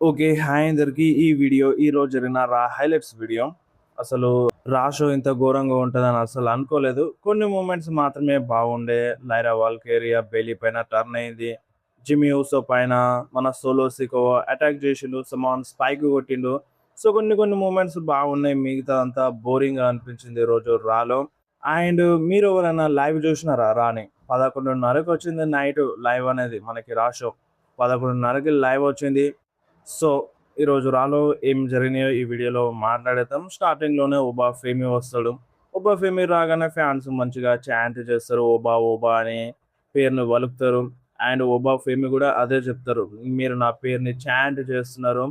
Okay. Hi అందరికి. ఈరోజు జరిగిన హైలైట్స్ వీడియో. అసలు షో ఇంత ఘోరంగా ఉంటదని అసలు అనుకోలేదు. కొన్ని మూమెంట్స్ మాత్రమే బాగుండే. లైరా వాల్కేరియా బెయిలీ పైన టర్న్ అయింది. జిమ్మీ ఊసో పైన మన సోలో సికోవ అటాక్ చేసిండు. సమాన్ స్పైక్ కొట్టిండు. సో, కొన్ని మూమెంట్స్ బాగున్నాయి. మిగతాదంతా బోరింగ్‌గా అనిపించింది ఈరోజు రాలో. అండ్ మీరు ఎవరైనా లైవ్ చూసినారా రాని? 11:30కి వచ్చింది నైట్ లైవ్ అనేది మనకి షో. 11:30కి లైవ్ వచ్చింది. సో, ఈరోజు రాలో ఏం జరిగినాయో ఈ వీడియోలో మాట్లాడేద్దాం. స్టార్టింగ్‌లోనే ఒబా ఫేమి వస్తాడు. ఒబా ఫేమి రాగానే ఫ్యాన్స్ మంచిగా చాంట్ చేస్తారు. ఓబా, ఓబా అని పేరుని పలుకుతారు. అండ్ ఒబా ఫేమి కూడా అదే చెప్తారు. మీరు నా పేరుని చాంట్ చేస్తున్నారు.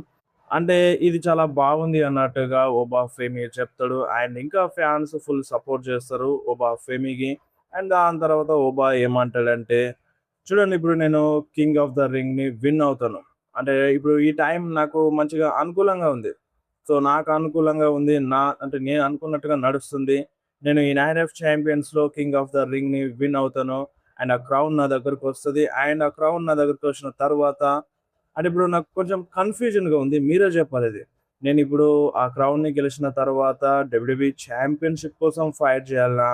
అంటే ఇది చాలా బాగుంది అన్నట్టుగా ఒబా ఫేమి చెప్తాడు. అండ్ ఇంకా ఫ్యాన్స్ ఫుల్ సపోర్ట్ చేస్తారు ఒబా ఫేమికి. అండ్ దాని తర్వాత ఒబా ఏమంటాడంటే, చూడండి ఇప్పుడు నేను కింగ్ ఆఫ్ ద రింగ్‌ని విన్ అవుతాను. అంటే ఇప్పుడు ఈ టైం నాకు మంచిగా అనుకూలంగా ఉంది. సో, నాకు అనుకూలంగా ఉంది. అంటే నేను అనుకున్నట్టుగా నడుస్తుంది. నేను ఈ నైట్ ఆఫ్ ఛాంపియన్స్‌లో కింగ్ ఆఫ్ ద రింగ్‌ని విన్ అవుతాను. అండ్ ఆ క్రౌన్ నా దగ్గరకొస్తది. అండ్ ఆ క్రౌన్ నా దగ్గరకొచ్చిన తర్వాత అంటే ఇప్పుడు నాకు కొంచెం కన్‌ఫ్యూజన్‌గా ఉంది. మీరే చెప్పాలిది. నేనిప్పుడు ఆ క్రౌన్‌ని గెలిచిన తర్వాత డబ్ల్యూడబ్ల్యూఈ ఛాంపియన్‌షిప్ కోసం ఫైట్ చేయాలనా?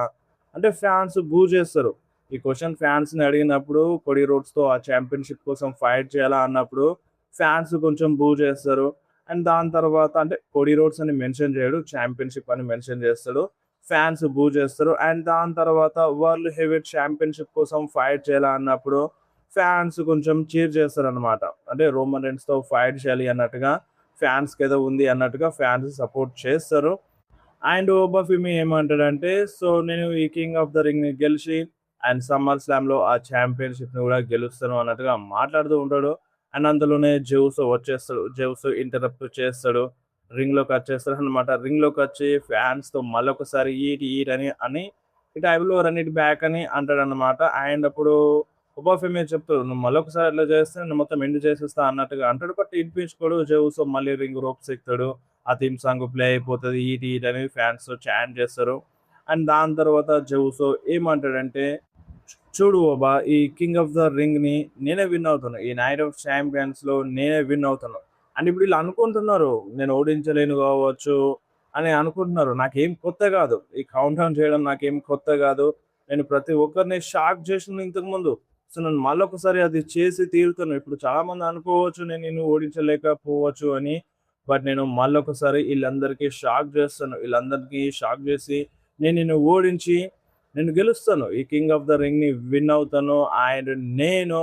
అంటే ఫ్యాన్స్ బూ చేస్తారు. ఈ క్వెషన్ ఫ్యాన్స్‌ని అడిగినప్పుడు కోడీ రోడ్స్‌తో ఆ ఛాంపియన్‌షిప్ కోసం ఫైట్ చేయాలా అన్నప్పుడు ఫ్యాన్స్ కొంచెం బూ చేస్తారు. అండ్ దాని తర్వాత అంటే కోడీ రోడ్స్ అని మెన్షన్ చేయడు. ఛాంపియన్‌షిప్ అని మెన్షన్ చేస్తాడు. ఫ్యాన్స్ బూ చేస్తారు. అండ్ దాని తర్వాత వరల్డ్ హెవీవెయిట్ ఛాంపియన్‌షిప్ కోసం ఫైట్ చేయాలా అన్నప్పుడు ఫ్యాన్స్ కొంచెం చీర్ చేస్తారనమాట. అంటే రోమన్ రెయిన్స్‌తో ఫైట్ చేయాలి అన్నట్టుగా ఫ్యాన్స్‌కేదో ఉంది అన్నట్టుగా ఫ్యాన్స్ సపోర్ట్ చేస్తారు. అండ్ ఓబాఫిమి ఏమంటాడంటే, సో నేను ఈ కింగ్ ఆఫ్ ద రింగ్‌ని గెలిచి అండ్ సమ్మర్ స్లామ్‌లో ఆ ఛాంపియన్‌షిప్‌ని కూడా గెలుస్తాను అన్నట్టుగా మాట్లాడుతూ ఉంటాడు. అండ్ అంతలోనే జెవుస్ వచ్చేస్తాడు. జెవుస్ ఇంటరప్ట్ చేస్తాడు. రింగ్‌లోకొచ్చేస్తాడనమాట. రింగ్‌లోకొచ్చి ఫ్యాన్స్‌తో మళ్ళొకసారి ఈట్ ఈట్ అని ఈ టైంలో రన్ ఇట్ బ్యాక్ అని అంటాడనమాట. అండ్ అప్పుడు ఒబాఫెమి చెప్తాడు, "నువ్వు మళ్ళొకసారి అట్లా చేస్తే నేను మొత్తం ఎండ్ చేసేస్తా" అన్నట్టుగా అంటాడు. బట్ ఇనిపించుకోడు. జెవుస్ మళ్ళీ రింగ్ రోప్స్ ఎక్కుతాడు. ఆ థీమ్ సాంగ్ ప్లే అయిపోతది. ఈట్ ఈట్ అని ఫ్యాన్స్ చాంట్ చేస్తారు. అండ్ దాని తర్వాత జెవుసో ఏమంటాడంటే, చూడు ఓబా ఈ కింగ్ ఆఫ్ ద రింగ్‌ని నేనే విన్ అవుతాను. ఈ నైట్ ఆఫ్ ఛాంపియన్స్‌లో నేనే విన్ అవుతాను. అండ్ ఇప్పుడు ఈళ్ళు అనుకుంటున్నారు నేను ఓడించలేను కావచ్చు అని అనుకుంటున్నారు. నాకేం కొత్త కాదు. ఈ కౌంట్ డౌన్ చేయడం నాకేం కొత్త కాదు. నేను ప్రతి ఒక్కరిని షాక్ చేశాను ఇంతకుముందు. సో, నేను మళ్ళొకసారి అది చేసి తీరుతాను. ఇప్పుడు చాలామంది అనుకోవచ్చు నేను నిన్ను ఓడించలేకపోవచ్చు అని. బట్ నేను మళ్ళొకసారి ఈళ్ళందరికీ షాక్ చేస్తాను. ఈళ్ళందరికీ షాక్ చేసి నేను నిన్ను ఓడించి నేను గెలుస్తాను. ఈ కింగ్ ఆఫ్ ద రింగ్‌ని విన్ అవుతాను. అండ్ నేను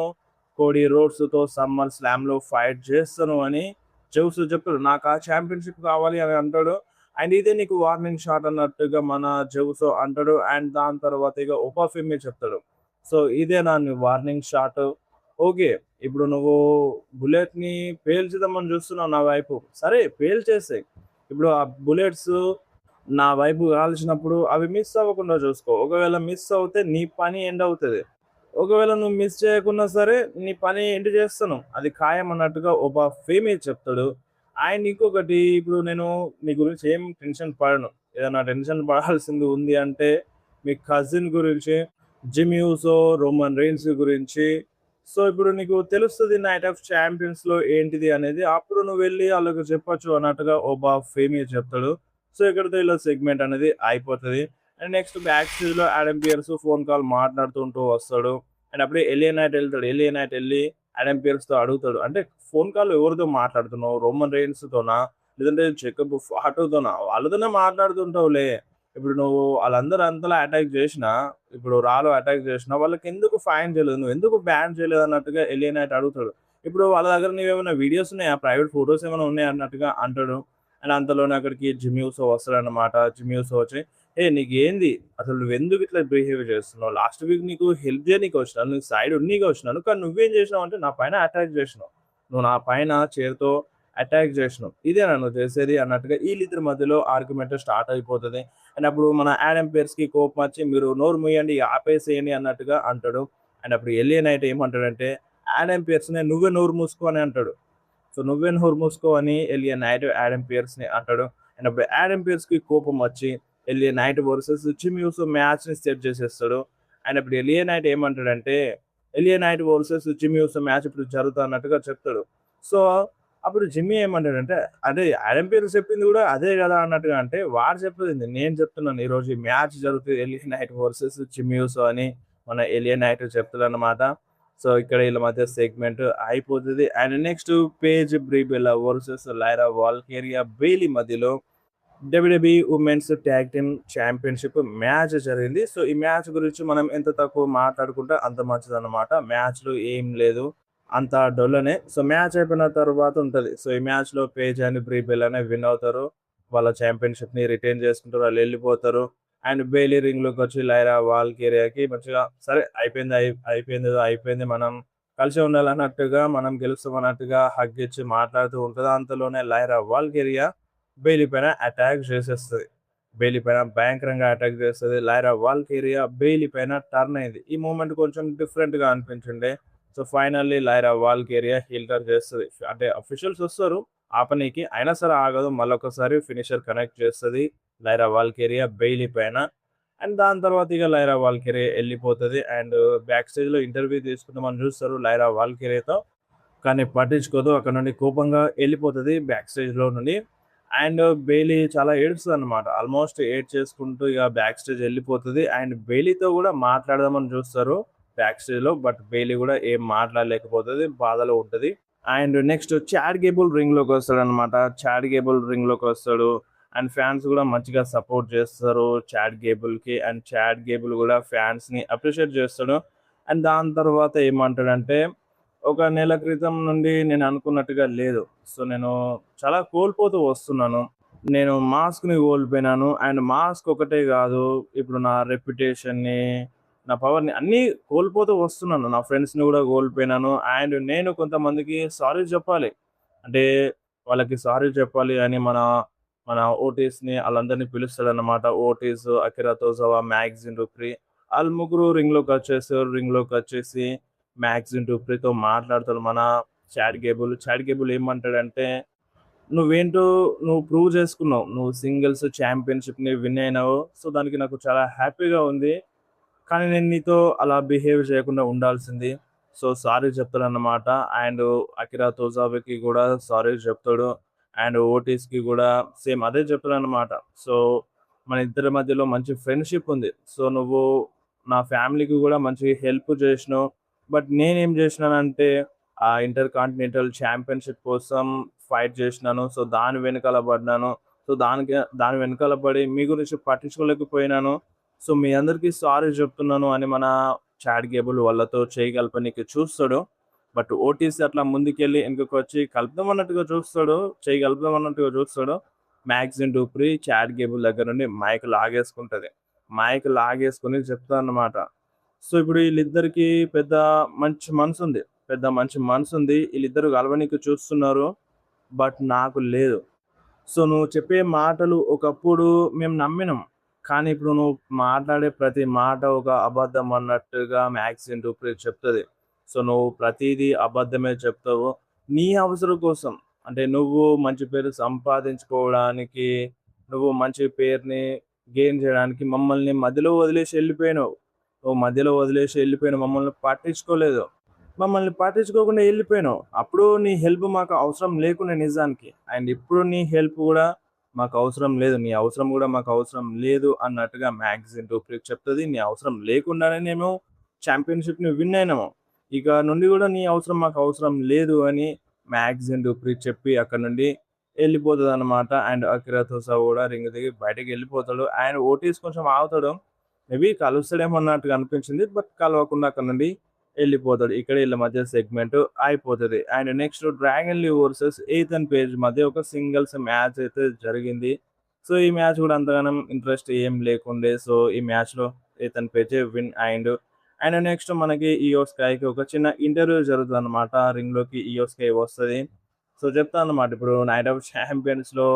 కోడీ రోడ్స్‌తో సమ్మర్ స్లామ్‌లో ఫైట్ చేస్తాను అని జెউస్ చెప్తాడు. నాకు ఆ ఛాంపియన్‌షిప్ కావాలి అని అంటాడు. అండ్ ఇదే నీకు వార్నింగ్ షాట్ అన్నట్టుగా మన జెউస్ అంటాడు. అండ్ దాని తర్వాత ఇక ఒబాఫెమి చెప్తాడు. సో, ఇదేనా నీ వార్నింగ్ షాట్? ఓకే. ఇప్పుడు నువ్వు బుల్లెట్‌ని పేల్చుదామని చూస్తున్నావు నా వైపు. సరే పేల్చేసేయి. ఇప్పుడు ఆ బుల్లెట్స్ నా వైపు కాల్చినప్పుడు అవి మిస్ అవ్వకుండా చూసుకో. ఒకవేళ మిస్ అవుతే నీ పని ఎండ్ అవుతది. ఒకవేళ నువ్వు మిస్ చేయకున్నా సరే నీ పని ఎండ్ చేస్తాను. అది ఖాయం అన్నట్టుగా ఒక ఫేమే చెప్తాడు. అండ్ ఇంకొకటి ఇప్పుడు నేను నీ గురించి ఏం టెన్షన్ పడను. ఏదైనా టెన్షన్ పడాల్సింది ఉంది అంటే మీ కజిన్ గురించి, జిమ్ యూసో, రోమన్ రెయిన్స్ గురించి. సో, ఇప్పుడు నీకు తెలుస్తది నైట్ ఆఫ్ ఛాంపియన్స్‌లో ఏంటిది అనేది. అప్పుడు నువ్వు వెళ్లి ఆళ్ళకి చెప్పొచ్చు అన్నట్టుగా ఒబా ఫేమి చెప్తాడు. సో, ఇక్కడితో ఇలా సెగ్మెంట్ అనేది అయిపోతది. అండ్ నెక్స్ట్ బ్యాక్ స్టేజ్‌లో ఆడమ్ పియర్స్ ఫోన్ కాల్ మాట్లాడుతుంటూ వస్తాడు. అండ్ అప్పుడే ఎలియా ఎళ్తాడు. ఎలియా నైట్ ఎళ్లి ఆడమ్ పియర్స్‌తో అడుగుతాడు. అంటే ఫోన్ కాల్ ఎవరితో మాట్లాడుతున్నావు? రోమన్ రెయిన్స్‌తోనా? లేదంటే జేకబ్ ఫాటోతోనా? వాళ్ళతోనే మాట్లాడుతుంటావులే. ఇప్పుడు నువ్వు ఆళ్ళందరూ అంతలా అటాక్ జేసినా, ఇప్పుడు రాలో అటాక్ జేసినా వాళ్ళకెందుకు ఫైన్ చేయలేదు? నువ్వెందుకు బ్యాన్ చేయలేదు అన్నట్టుగా ఎలియా నైట్ అడుగుతాడు. ఇప్పుడు వాళ్ళ దగ్గర నీవేమైనా వీడియోస్ ఉన్నాయా? ప్రైవేట్ ఫోటోస్ ఏమైనా ఉన్నాయా? అన్నట్టుగా అంటాడు. అండ్ అంతలోనే అక్కడికి జిమ్ యూసో వస్తాడనమాట. జిమ్ యూసో వచ్చి, "ఏయ్! నీకేంది? అసలు నువ్వెందుకు ఇట్లా బిహేవ్ చేస్తున్నావు? లాస్ట్ వీక్ నీకు హెల్ప్ చేయనీకే వచ్చినాను. నీకు సైడ్ ఉన్నీకే వచ్చినాను. కానీ నువ్వేం చేసినావంటే నా పైన అటాక్ చేసినావు. నువ్వు నా పైన చైర్‌తో అటాక్ చేసినావు. ఇదేనా నువ్వు చేసేది?" అన్నట్టుగా ఈళ్ళిద్దరి మధ్యలో ఆర్గ్యుమెంట్ స్టార్ట్ అయిపోతది. అండ్ అప్పుడు మన ఆడమ్ పియర్స్‌కి కోపం వచ్చి, "మీరు నోరు మూయండి, ఆపేసేయండి" అన్నట్టుగా అంటాడు. అండ్ అప్పుడు ఎలియా నైట్ ఏమంటాడంటే, ఆడమ్ పియర్స్‌ని "నువ్వే నోరు మూసుకో" అని అంటాడు. సో, "నువ్వే నోరు మూసుకో" అని ఎలియా నైట్ ఆడమ్ పియర్స్‌ని అంటాడు. అండ్ అప్పుడు ఆడమ్ పియర్స్‌కి కోపం వచ్చి ఎలియా నైట్ వర్సెస్ జిమ్ యూసో మ్యాచ్‌ని సెట్ చేసేస్తాడు. అండ్ అప్పుడు ఎలియా నైట్ ఏమంటాడంటే, ఎలియా నైట్ వర్సెస్ జిమ్ యూసో మ్యాచ్ ఇప్పుడు జరుగుతా అన్నట్టుగా చెప్తాడు. సో, అప్పుడు జిమ్మీ ఏమంటాడంటే, "అదే ఆడమ్ పీర్స్ చెప్పింది గూడా అదే గదా!" అన్నట్టుగా అంటే, వాడు చెప్పేదేంది నేను చెప్తున్నాను. ఈరోజు ఈ మ్యాచ్ జరుగుతది ఎలియనైట్ వర్సెస్ జిమ్మీ యూసో అని మన ఎలియనైట్ చెప్తాడన్నమాట. సో, ఇక్కడ ఈళ్ళ మధ్య సెగ్మెంట్ అయిపోతది. And next page Brie Bella versus Lyra Valkyria Bayley మధ్యలో WWE women's tag team championship match జరిగింది. సో, ఈ మ్యాచ్ గురించి మనం ఎంత తక్కువ మాట్లాడుకుంటే అంత మంచిదన్నమాట. మ్యాచ్‌లో ఏం లేదు. అంతా డొల్లనే. సో, మ్యాచ్ అయిపోయిన తర్వాత ఉంటది. సో, ఈ మ్యాచ్‌లో పేజ్ అండ్ బ్రీ బెల్లానే విన్ అవుతారు. వాళ్ళ ఛాంపియన్‌షిప్‌ని రిటైన్ చేసుకుంటారు. ఆళ్ళెళ్ళిపోతారు. అండ్ బెయిలీ రింగ్‌లోకొచ్చి లైరా వాల్కేరియాకి మంచిగా సరే అయిపోయిందేదో అయిపోయింది. మనం కలిసే ఉండాలన్నట్టుగా, మనం గెలుస్తాం అన్నట్టుగా హగ్ ఇచ్చి మాట్లాడుతూ ఉంటది. అంతలోనే లైరా వాల్కేరియా బెయిలీ పైన అటాక్ చేసేస్తది. బెయిలీ పైన భయంకరంగా అటాక్ చేస్తది. లైరా వాల్కేరియా బెయిలీ పైన టర్న్ అయింది. ఈ మూవ్‌మెంట్ కొంచెం డిఫరెంట్‌గా అనిపించుండే. So, finally Lyra Valkyria heel turn చేస్తది. అంటే అఫీషియల్స్ వస్తారు ఆపనీకి. అయినా సరే ఆగదు. మళ్ళొకసారి ఫినిషర్ కనెక్ట్ చేస్తది లైరా వాల్కేరియా బెయిలీ పైన. అండ్ దాని తర్వాత ఇక లైరా వాల్కేరియా ఎళ్ళిపోతది. అండ్ బ్యాక్ స్టేజ్‌లో ఇంటర్వ్యూ తీసుకుందామని చూస్తారు లైరా వాల్కేరియాతో. కానీ పట్టించుకోదు. అక్కడ నుండి కోపంగా ఎళ్ళిపోతది బ్యాక్ స్టేజ్‌లో నుండి. అండ్ బెయిలీ చాలా ఏడుస్తదనమాట. ఆల్మోస్ట్ ఏడ్చేసుకుంటూ ఇక బ్యాక్ స్టేజ్ ఎళ్ళిపోతది. అండ్ బెయిలీతో గూడా మాట్లాడదామని చూస్తారు బ్యాక్ స్టేజ్‌లో. బట్ బెయిలీ గూడా ఏం మాట్లాడలేకపోతది. బాధలో ఉంటది. అండ్ నెక్స్ట్ చాడ్ గేబుల్ రింగ్‌లోకొస్తాడనమాట. చాడ్ గేబుల్ రింగ్‌లోకొస్తాడు. అండ్ ఫ్యాన్స్ గూడా మంచిగా సపోర్ట్ చేస్తారు చాడ్ గేబుల్‌కి. అండ్ చాడ్ గేబుల్ గూడా ఫ్యాన్స్‌ని అప్రిషియేట్ చేస్తాడు. అండ్ దాని తర్వాత ఏమంటాడంటే, ఒక నెల క్రితం నుండి నేను అనుకున్నట్టుగా లేదు. సో, నేను చాలా కోల్పోతూ వస్తున్నాను. నేను మాస్క్‌ని కోల్పోయినాను. అండ్ మాస్క్ ఒకటే గాదు, ఇప్పుడు నా రెప్యుటేషన్‌ని, నా పవర్‌ని అన్నీ కోల్పోతూ వస్తున్నాను. నా ఫ్రెండ్స్‌ని గూడా కోల్పోయినాను. అండ్ నేను కొంతమందికి సారీ జెప్పాలి. అంటే వాళ్ళకి సారీ చెప్పాలి అని మన మన ఓటీస్‌ని ఆళ్ళందరిని పిలుస్తాడన్నమాట. ఓటీస్, అకిరా తోజావా, మ్యాగ్జిన్ డుప్రి ఆళ్ళు ముగ్గురు రింగ్‌లోకొచ్చేసారు. రింగ్‌లోకొచ్చేసి మ్యాగ్జిన్ డుప్రితో మాట్లాడతాడు మన చాడ్ గేబుల్. చాడ్ గేబుల్ ఏమంటాడంటే, "నువ్వేంటో నువ్వు ప్రూవ్ చేసుకున్నావు. నువ్వు సింగిల్స్ ఛాంపియన్‌షిప్‌ని విన్ అయినావు. సో, దానికి నాకు చాలా హ్యాపీగా ఉంది. కానీ నేను నీతో అలా బిహేవ్ చేయకుండా ఉండాల్సింది." సో, సారీ చెప్తాడన్నమాట. అండ్ అకిరా తోజావాకి గూడా సారీ చెప్తాడు. అండ్ ఓటీస్‌కి గూడా సేమ్ అదే చెప్తాడన్నమాట. సో, మన ఇద్దరి మధ్యలో మంచి ఫ్రెండ్‌షిప్ ఉంది. సో, నువ్వు నా ఫ్యామిలీకి గూడా మంచి హెల్ప్ చేసినావు. బట్ నేనేం చేసినానంటే, ఆ ఇంటర్ కాంటినెంటల్ ఛాంపియన్‌షిప్ కోసం ఫైట్ చేసినాను. సో, దాని వెనకాల పడ్డాను. సో, దాని వెనకాల పడి మీ గురించి పట్టించుకోలేకపోయినాను. సో, మీ అందరికీ సారీ చెప్తున్నాను అని మన చాడ్ గేబుల్ వాళ్ళతో చేయి కలపనీకి చూస్తాడు. బట్ ఓటీసీ అట్లా ముందుకెళ్ళి వెనకకొచ్చి కలుపుదాం అన్నట్టుగా చూస్తాడు. చేయి కలుపుదాం అన్నట్టుగా చూస్తాడు. మ్యాగ్జిన్ డూప్రి చాడ్ గేబుల్ దగ్గర నుండి మైక్ లాగేసుకుంటది. మైక్ లాగేసుకొని చెప్తాదన్నమాట. సో, ఇప్పుడు ఈళ్ళిద్దరికీ పెద్ద మంచి మనసుంది. మంచి మనసుంది. ఈళ్ళిద్దరూ కలవనీకి చూస్తున్నారు. బట్ నాకు లేదు. సో, నువ్వు చెప్పే మాటలు ఒకప్పుడు మేము నమ్మినాం. కానీ ఇప్పుడు నువ్వు మాట్లాడే ప్రతి మాట ఒక అబద్ధం అన్నట్టుగా మ్యాగ్జిన్ డూప్రి చెప్తది. సో, నువ్వు ప్రతీదీ అబద్ధమే చెప్తావు. నీ అవసరం కోసం అంటే నువ్వు మంచి పేరు సంపాదించుకోవడానికి, నువ్వు మంచి పేరుని గెయిన్ చేయడానికి మమ్మల్ని మధ్యలో వదిలేసి ఎళ్ళిపోయినావు. నువ్వు మధ్యలో వదిలేసి ఎళ్ళిపోయిన మమ్మల్ని పట్టించుకోలేదు. మమ్మల్ని పట్టించుకోకుండా ఎళ్ళిపోయినావు. అప్పుడు నీ హెల్ప్ మాకు అవసరం లేకుండే నిజానికి. అండ్ ఇప్పుడు నీ హెల్ప్ గూడా మాకు అవసరం లేదు. నీ అవసరం గూడా మాకు అవసరం లేదు అన్నట్టుగా మ్యాగజైన్ టోప్రిక్ చెప్తది. నీ అవసరం లేకుండానే మేము ఛాంపియన్‌షిప్‌ని విన్ అయినాము. ఇక నుండి గూడా నీ అవసరం మాకు అవసరం లేదు అని మ్యాగజైన్ టోప్రిక్ చెప్పి అక్కడి నుండి ఎళ్ళిపోతదనమాట. అండ్ అకిరా తోసా గూడా రింగ్ దిగి బయటకెళ్ళిపోతాడు. అండ్ ఓటీస్ కొంచెం ఆగుతాడు. మేబీ కలుస్తాడేమో అన్నట్టుగా అనిపించింది. బట్ కలవకుండా అక్కడి నుండి ఎళ్ళిపోతాడు. ఇక్కడ ఈళ్ళ మధ్య సెగ్మెంట్ అయిపోతది. And next 'Dragon Lee' versus 'Ethan Page' మధ్య ఒక సింగిల్స్ మ్యాచ్ అయితే జరిగింది. సో, ఈ మ్యాచ్ గూడా అంతగానం ఇంట్రెస్ట్ ఏం లేకుండే. సో, ఈ మ్యాచ్‌లో 'ఈథన్ పేజే' విన్ అయిండు. అండ్ నెక్స్ట్ మనకి 'ఇయో స్కైకి' ఒక చిన్న ఇంటర్వ్యూ జరుగుతదనమాట. రింగ్‌లోకి 'ఇయో స్కై' వస్తది. సో, చెప్తాదనమాట. ఇప్పుడు 'నైట్ ఆఫ్ ఛాంపియన్స్‌లో'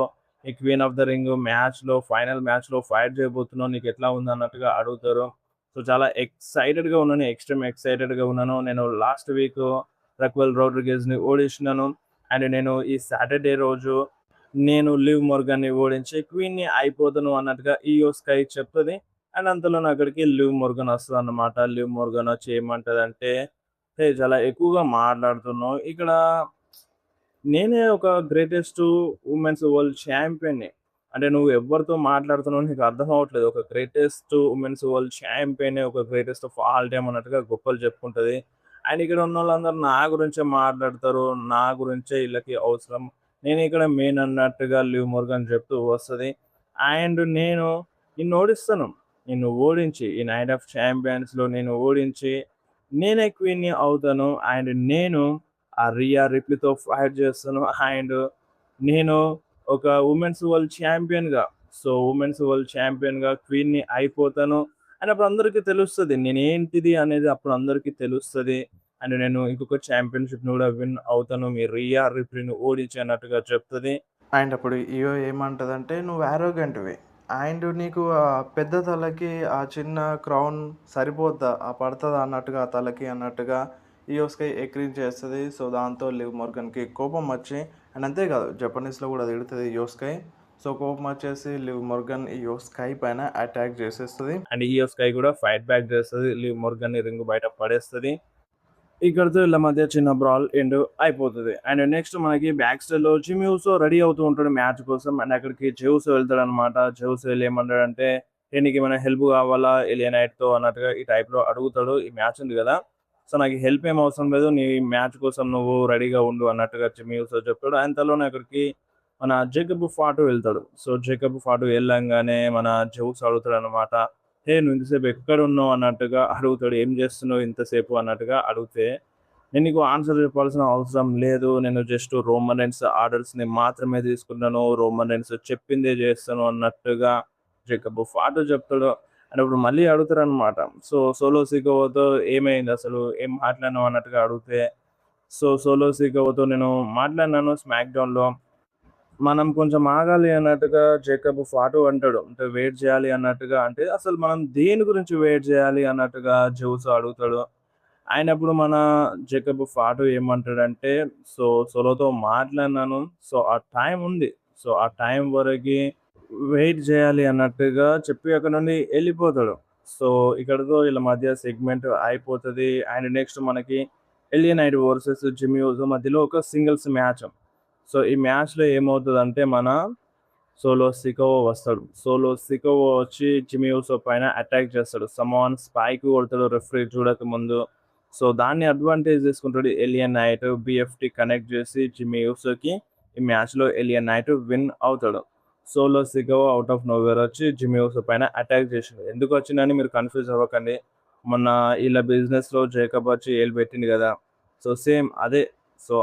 ఈ 'క్వీన్ ఆఫ్ ద రింగ్' మ్యాచ్‌లో ఫైనల్ మ్యాచ్‌లో ఫైట్ చేయబోతున్నావు. నీకెట్లా ఉందన్నట్టుగా అడుగుతారు. సో, చాలా ఎక్సైటెడ్‌గా ఉన్నాను. ఎక్స్‌ట్రీమ్ ఎక్సైటెడ్‌గా ఉన్నాను. నేను లాస్ట్ వీక్ రక్వెల్ రోడ్రిగేజ్‌ని ఓడించినాను. అండ్ నేను ఈ సాటర్‌డే రోజు నేను లివ్ మొర్గాన్‌ని ఓడించి క్వీన్‌ని అయిపోతాను అన్నట్టుగా ఇయో స్కై చెప్తది. అండ్ అంతలోనే అక్కడికి లివ్ మొర్గాన్ వస్తదన్నమాట. లివ్ మొర్గాన్ వచ్చి ఏమంటదంటే, "హే! చాలా ఎక్కువగా మాట్లాడుతున్నావు. ఇక్కడ నేనే ఒక గ్రేటెస్ట్ ఉమెన్స్ వరల్డ్ ఛాంపియన్‌ని. అంటే నువ్వు ఎవ్వరితో మాట్లాడుతున్నావో నీకు అర్థం అవ్వట్లేదు. ఒక గ్రేటెస్ట్ ఉమెన్స్ వరల్డ్ ఛాంపియన్, ఒక గ్రేటెస్ట్ ఆఫ్ ఆల్ టైమ్ అన్నట్టుగా గొప్పలు చెప్పుకుంటది. అండ్ ఇక్కడ ఉన్నోళ్ళందరూ నా గురించే మాట్లాడతారు. నా గురించే ఈళ్ళకి అవసరం. నేనే ఇక్కడ మెయిన్ అన్నట్టుగా లివ్ మోర్గాన్ చెప్తూ వస్తది. అండ్ నేను నిన్ను ఓడిస్తాను. నిన్ను ఓడించి ఈ నైట్ ఆఫ్ ఛాంపియన్స్‌లో నేను ఓడించి నేనే క్వీన్‌ని అవుతాను. అండ్ నేను ఆ రియా రిప్లీతో ఫైట్ చేస్తాను. అండ్ నేను ఒక ఉమెన్స్ వరల్డ్ ఛాంపియన్‌గా ఉమెన్స్ వరల్డ్ ఛాంపియన్‌గా క్వీన్‌ని అయిపోతాను. అండ్ అప్పుడు అందరికీ తెలుస్తది. నేనేంటిది అనేది అప్పుడు అందరికీ తెలుస్తది. అండ్ నేను ఇంకొక ఛాంపియన్‌షిప్‌ని కూడా విన్ అవుతాను. మీ రియా రిప్లీని ఓడించి అన్నట్టుగా చెప్తది. అండ్ అప్పుడు ఇయో ఏమంటదంటే, "నువ్వు యారోగెంట్‌వి. అండ్ నీకు పెద్ద తలకి ఆ చిన్న క్రౌన్ సరిపోద్దా? పడతదా అన్నట్టుగా ఆ తలకి" అన్నట్టుగా ఇయో స్కై ఎక్కిరించేస్తది. సో, దాంతో లివ్ మొర్గన్‌కి కోపం వచ్చి అండ్ అంతే కాదు జపనీస్‌లో కూడా తిడతది ఇయో స్కై. సో, కోపం వచ్చేసి లివ్ మొర్గన్ ఇయో స్కై పైన అటాక్ చేసేస్తది. అండ్ ఇయో స్కై కూడా ఫైట్ బ్యాక్ చేస్తది. లివ్ మొర్గాన్‌ని రింగ్ బయట పడేస్తది. ఇక్కడితో వీళ్ళ మధ్య చిన్న బ్రాల్ ఎండ్ అయిపోతది. అండ్ నెక్స్ట్ మనకి బ్యాక్ స్టేజ్‌లో జిమీ ఊసో రెడీ అవుతూ ఉంటాడు మ్యాచ్ కోసం. అండ్ అక్కడికి జే ఊసో వెళ్తాడనమాట. జే ఊసో వెళ్లి ఏమంటాడంటే, "ఏ నీకేమైనా హెల్ప్ కావాలా ఎలియా నైట్‌తో" అన్నట్టుగా ఈ టైప్‌లో అడుగుతాడు. "ఈ మ్యాచ్ ఉంది కదా! సో, నాకు హెల్ప్ ఏం అవసరం లేదు. నీ మ్యాచ్ కోసం నువ్వు రెడీగా ఉండు" అన్నట్టుగా జిమీ ఊసో చెప్తాడు. అంతలోనే అక్కడికి మన జేకబ్ ఫాటు వెళ్తాడు. సో, జేకబ్ ఫాటు వెళ్ళంగానే మన జే ఊసో అడుగుతాడనమాట. "హే! నువ్వు ఇంతసేపు ఎక్కడున్నావు?" అన్నట్టుగా అడుగుతాడు. "ఏం చేస్తున్నావు ఇంతసేపు?" అన్నట్టుగా అడిగితే, "నేను నీకు ఆన్సర్ చెప్పాల్సిన అవసరం లేదు. నేను జస్ట్ రోమన్ రైన్స్ ఆర్డర్స్‌ని మాత్రమే తీసుకుంటాను. రోమన్ రైన్స్ చెప్పిందే చేస్తాను" అన్నట్టుగా జేకబ్ ఫాటు చెప్తాడు. అండ్ అప్పుడు మళ్ళీ అడుగుతారనమాట. సో, సోలో సికోవతో "ఏమైంది అసలు? ఏం మాట్లాడినావు?" అన్నట్టుగా అడిగితే, సోలో సికోవతో నేను మాట్లాడినాను స్మాక్ డౌన్‌లో. మనం కొంచెం ఆగాలి అన్నట్టుగా జేకబ్ ఫాటు అంటాడు. అంటే వెయిట్ చేయాలి అన్నట్టుగా అంటే, అసలు మనం దేని గురించి వెయిట్ చేయాలి అన్నట్టుగా జెవుస్ అడుగుతాడు. అయినప్పుడు మన జేకబ్ ఫాటు ఏమంటాడంటే, సోలోతో మాట్లాడినాను. ఆ టైం ఉంది. ఆ టైం వరకి వెయిట్ చేయాలి అన్నట్టుగా చెప్పి అక్కడి నుండి ఎళ్ళిపోతాడు. సో, ఇక్కడితో వీళ్ళ మధ్య సెగ్మెంట్ అయిపోతది. అండ్ నెక్స్ట్ మనకి ఎలియా నైట్ వర్సెస్ జిమ్మీ ఊసో మధ్యలో ఒక సింగిల్స్ మ్యాచ్. ఈ మ్యాచ్‌లో ఏమవుతదంటే మన సోలో సికోవో వస్తాడు. సోలో సికోవో వచ్చి జిమ్మీ ఊసో పైన అటాక్ చేస్తాడు. సమాన్ స్పైక్ కొడతాడు రెఫరీ చూడకముందు. దాన్ని అడ్వాంటేజ్ తీసుకుంటాడు ఎలియన్ నైట్. బీఎఫ్టీ కనెక్ట్ చేసి జిమ్మీ ఊసోకి ఈ మ్యాచ్‌లో ఎలియన్ నైట్ విన్ అవుతాడు. సోలో సికోవో ఔట్ ఆఫ్ నోవేర్ వచ్చి జిమ్మీ ఊసో పైన అటాక్ చేసిండు. ఎందుకు వచ్చిందని మీరు కన్‌ఫ్యూజ్ అవ్వకండి. మొన్న ఈళ్ళ బిజినెస్‌లో జేకబ్ వచ్చి ఏలు పెట్టిండు గదా! సేమ్ అదే.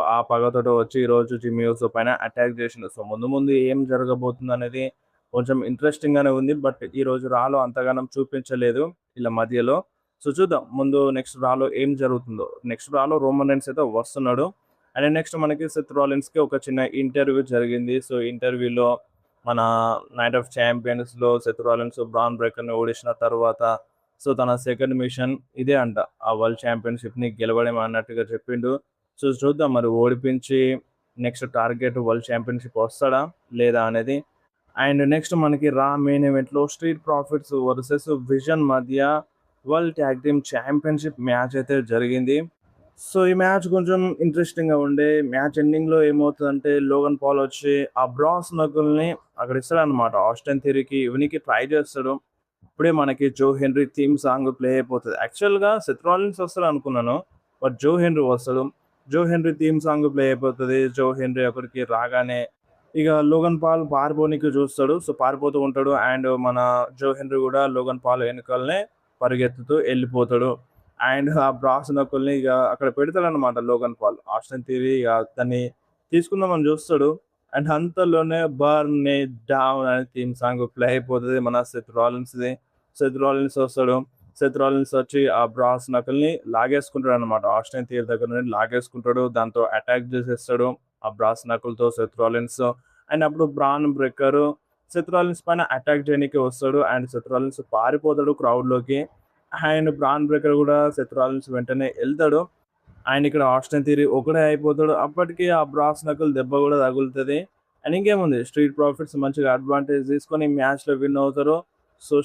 ఆ పగతోటి వచ్చి ఈరోజు జిమ్మీ ఊసో పైన అటాక్ చేసిండు. ముందు ముందు ఏం జరగబోతుందనేది కొంచెం ఇంట్రెస్టింగ్‌గానే ఉంది. బట్ ఈరోజు రాలో అంతగానం చూపించలేదు ఈళ్ళ మధ్యలో. చూద్దాం ముందు నెక్స్ట్ రాలో ఏం జరుగుతుందో. నెక్స్ట్ రాలో రోమన్ రైన్స్ అయితే వస్తున్నాడు. అండ్ నెక్స్ట్ మనకి సెత్ రాలిన్స్‌కి ఒక చిన్న ఇంటర్వ్యూ జరిగింది. ఇంటర్వ్యూలో మన నైట్ ఆఫ్ ఛాంపియన్స్‌లో సెత్ రాలిన్స్ బ్రాన్ బ్రేకర్‌ని ఓడించిన తర్వాత తన సెకండ్ మిషన్ ఇదే అంట. ఆ వరల్డ్ ఛాంపియన్‌షిప్‌ని గెలవడం అన్నట్టుగా చెప్పిండు. చూద్దాం మరి ఓడిపించి నెక్స్ట్ టార్గెట్ వరల్డ్ ఛాంపియన్‌షిప్ వస్తాడా? లేదా అనేది. అండ్ నెక్స్ట్ మనకి మెయిన్ ఈవెంట్‌లో స్ట్రీట్ ప్రాఫిట్స్ వర్సెస్ విజన్ మధ్య world tag team championship match అయితే జరిగింది. ఈ మ్యాచ్ కొంచెం ఇంట్రెస్టింగ్‌గా ఉండే. మ్యాచ్ ఎండింగ్‌లో ఏమవుతదంటే లోగన్ పాల్ వచ్చి ఆ బ్రాస్ నకుల్‌ని అక్కడ ఇస్తాడన్నమాట. ఆస్టిన్ థియరీకి ఇవనికి ట్రై చేస్తాడు. అప్పుడే మనకి Joe Hendry theme song play అయిపోతది. యాక్చువల్‌గా సెత్ రాలిన్స్ వస్తాడనుకున్నాను. బట్ జో హెన్రీ వస్తాడు. Joe Hendry theme song play అయిపోతది. జో హెన్రీ అక్కడికి రాగానే ఇక లోగన్ పాల్ పారిపోనీకి చూస్తాడు. పారిపోతూ ఉంటాడు. అండ్ మన జో హెన్రీ కూడా లోగన్ పాల్ వెనకాలనే పరిగెత్తుతూ ఎళ్ళిపోతాడు. అండ్ ఆ బ్రాస్ నకుల్‌ని ఇక అక్కడ పెడతాడన్నమాట లోగన్ పాల్. ఆస్టిన్ థియరీ ఇక దాన్ని తీసుకుందామని చూస్తాడు. అండ్ అంతలోనే బర్న్ ఇట్ డౌన్ అనే థీమ్ సాంగ్ ప్లే అయిపోతది మన సెత్ రాలిన్స్‌ది. సెత్ రాలిన్స్ వస్తాడు. సెత్ రాలిన్స్ వచ్చి ఆ బ్రాస్ నకుల్‌ని లాగేసుకుంటాడన్నమాట. ఆస్టిన్ థియరీ దగ్గర నుండి లాగేసుకుంటాడు. దాంతో అటాక్ చేసేస్తాడు. ఆ బ్రాస్ నకుల్‌తో సెత్ రాలిన్స్. అండ్ అప్పుడు బ్రాన్ బ్రేకర్ సెత్ రాలిన్స్ పైన అటాక్ చేయనీకి వస్తాడు. అండ్ సెత్ రాలిన్స్ పారిపోతాడు క్రౌడ్‌లోకి. అండ్ బ్రాన్ బ్రేకర్ కూడా సెత్ రాలిన్స్ వెంటనే ఎళ్తాడు. అండ్ ఇక్కడ ఆస్టిన్ థియరీ ఒకడే అయిపోతాడు. అప్పటికి ఆ బ్రాస్ నకుల్ దెబ్బ కూడా తగులుతది. అండ్ ఇంకేముంది స్ట్రీట్ ప్రాఫిట్స్ మంచిగా అడ్వాంటేజ్ తీసుకొని మ్యాచ్‌లో విన్ అవుతారు.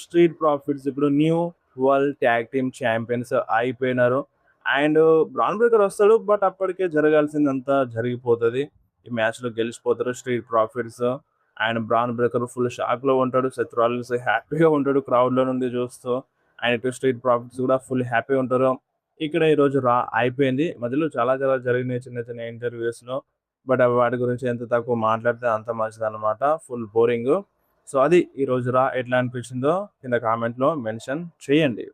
స్ట్రీట్ ప్రాఫిట్స్ ఇప్పుడు new world tag team champions అయిపోయినారు. అండ్ బ్రాన్ బ్రేకర్ వస్తాడు. బట్ అప్పటికే జరగాల్సిందంతా జరిగిపోతది. ఈ మ్యాచ్లో గెలిచిపోతారు. Street Profits and Bron Breaker full షాక్లో ఉంటాడు. సెత్ రాలిన్స్ హ్యాపీగా ఉంటాడు క్రౌడ్లో నుండి చూస్తూ. అండ్ ఇటు స్ట్రీట్ ప్రాఫిట్స్ కూడా ఫుల్ హ్యాపీ ఉంటారు. ఇక్కడ ఈరోజు రా అయిపోయింది. మధ్యలో చాలా చాలా జరిగినాయి చిన్న చిన్న ఇంటర్వ్యూస్లో. బట్ వాటి గురించి ఎంత తక్కువ మాట్లాడితే అంత మంచిదన్నమాట. Full boring. సో అది ఈరోజు రా ఎట్లా అనిపించిందో కింద కామెంట్లో మెన్షన్ చేయండి.